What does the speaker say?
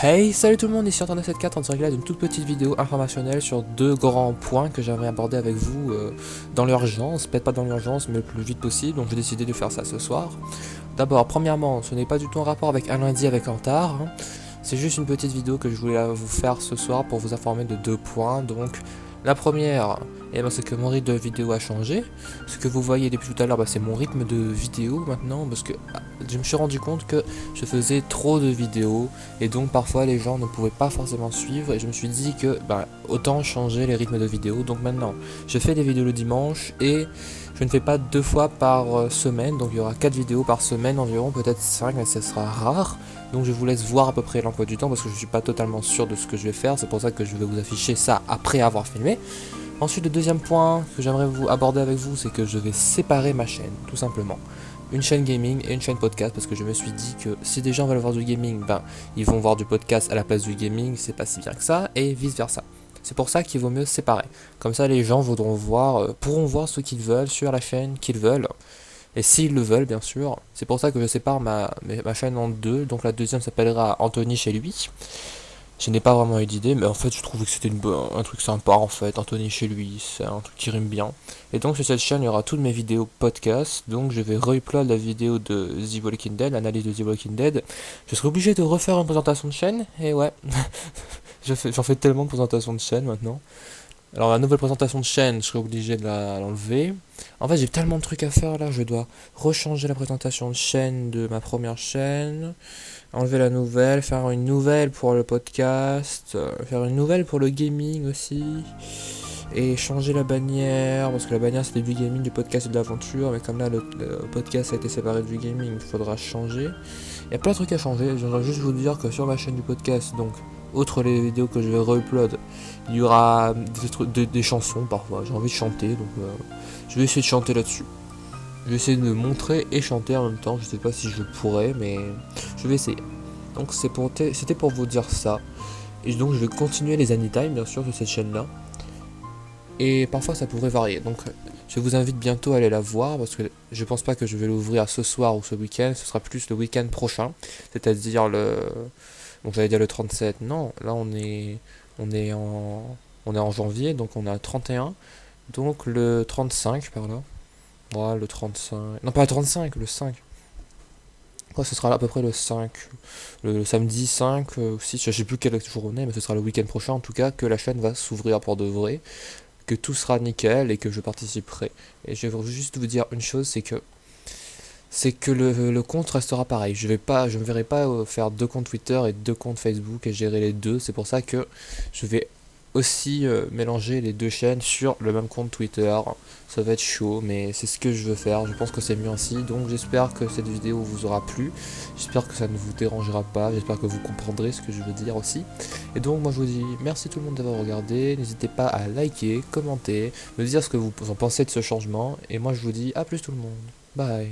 Hey, salut tout le monde, ici Antoine74 en direct là d'une toute petite vidéo informationnelle sur deux grands points que j'aimerais aborder avec vous dans l'urgence, peut-être pas dans l'urgence mais le plus vite possible, donc j'ai décidé de faire ça ce soir. D'abord, premièrement, ce n'est pas du tout en rapport avec un lundi avec Antar, hein. C'est juste une petite vidéo que je voulais vous faire ce soir pour vous informer de deux points. Donc la première, c'est que mon rythme de vidéo a changé. Ce que vous voyez depuis tout à l'heure, c'est mon rythme de vidéo maintenant, parce que je me suis rendu compte que je faisais trop de vidéos, et donc parfois les gens ne pouvaient pas forcément suivre, et je me suis dit que autant changer les rythmes de vidéo. Donc maintenant, je fais des vidéos le dimanche, et je ne fais pas deux fois par semaine, donc il y aura 4 vidéos par semaine environ, peut-être 5, mais ce sera rare. Donc je vous laisse voir à peu près l'emploi du temps parce que je ne suis pas totalement sûr de ce que je vais faire, c'est pour ça que je vais vous afficher ça après avoir filmé. Ensuite, le deuxième point que j'aimerais vous aborder avec vous, c'est que je vais séparer ma chaîne, tout simplement. Une chaîne gaming et une chaîne podcast, parce que je me suis dit que si des gens veulent voir du gaming, ils vont voir du podcast à la place du gaming, c'est pas si bien que ça, et vice versa. C'est pour ça qu'il vaut mieux séparer. Comme ça, les gens pourront voir ce qu'ils veulent sur la chaîne qu'ils veulent. Et s'ils le veulent, bien sûr. C'est pour ça que je sépare ma chaîne en deux. Donc la deuxième s'appellera Anthony chez lui. Je n'ai pas vraiment eu d'idée, mais en fait je trouvais que c'était un truc sympa en fait. Anthony chez lui, c'est un truc qui rime bien. Et donc sur cette chaîne, il y aura toutes mes vidéos podcast. Donc je vais re-upload la vidéo de The Walking Dead, l'analyse de The Walking Dead. Je serai obligé de refaire une présentation de chaîne. Et ouais, j'en fais tellement de présentations de chaîne maintenant. Alors la nouvelle présentation de chaîne, je serai obligé de l'enlever. En fait, j'ai tellement de trucs à faire là, je dois rechanger la présentation de chaîne de ma première chaîne, enlever la nouvelle, faire une nouvelle pour le podcast, faire une nouvelle pour le gaming aussi, et changer la bannière, parce que la bannière c'était du gaming, du podcast et de l'aventure, mais comme là le podcast a été séparé du gaming, il faudra changer. Il y a plein de trucs à changer, j'aimerais juste vous dire que sur ma chaîne du podcast, donc outre les vidéos que je vais re-upload, il y aura des chansons parfois, j'ai envie de chanter, donc je vais essayer de chanter là-dessus. Je vais essayer de montrer et chanter en même temps, je sais pas si je pourrais, mais je vais essayer. Donc c'était pour vous dire ça, et donc je vais continuer les Anytime bien sûr sur cette chaîne-là, et parfois ça pourrait varier, donc je vous invite bientôt à aller la voir, parce que je pense pas que je vais l'ouvrir ce soir ou ce week-end, ce sera plus le week-end prochain, c'est-à-dire donc j'allais dire le 37, non, là on est en janvier, donc on est à 31, donc le 35 par là. Ouais, le 35, non pas le 35, le 5. Ouais, ce sera à peu près le 5, le samedi 5 aussi, je sais plus quel jour on est, mais ce sera le week-end prochain en tout cas, que la chaîne va s'ouvrir pour de vrai, que tout sera nickel et que je participerai. Et je vais juste vous dire une chose, c'est que le compte restera pareil. Je me verrai pas faire deux comptes Twitter et deux comptes Facebook et gérer les deux. C'est pour ça que je vais aussi mélanger les deux chaînes sur le même compte Twitter. Ça va être chaud, mais c'est ce que je veux faire. Je pense que c'est mieux ainsi. Donc j'espère que cette vidéo vous aura plu. J'espère que ça ne vous dérangera pas. J'espère que vous comprendrez ce que je veux dire aussi. Et donc moi je vous dis merci tout le monde d'avoir regardé. N'hésitez pas à liker, commenter, me dire ce que vous en pensez de ce changement. Et moi je vous dis à plus tout le monde. Bye.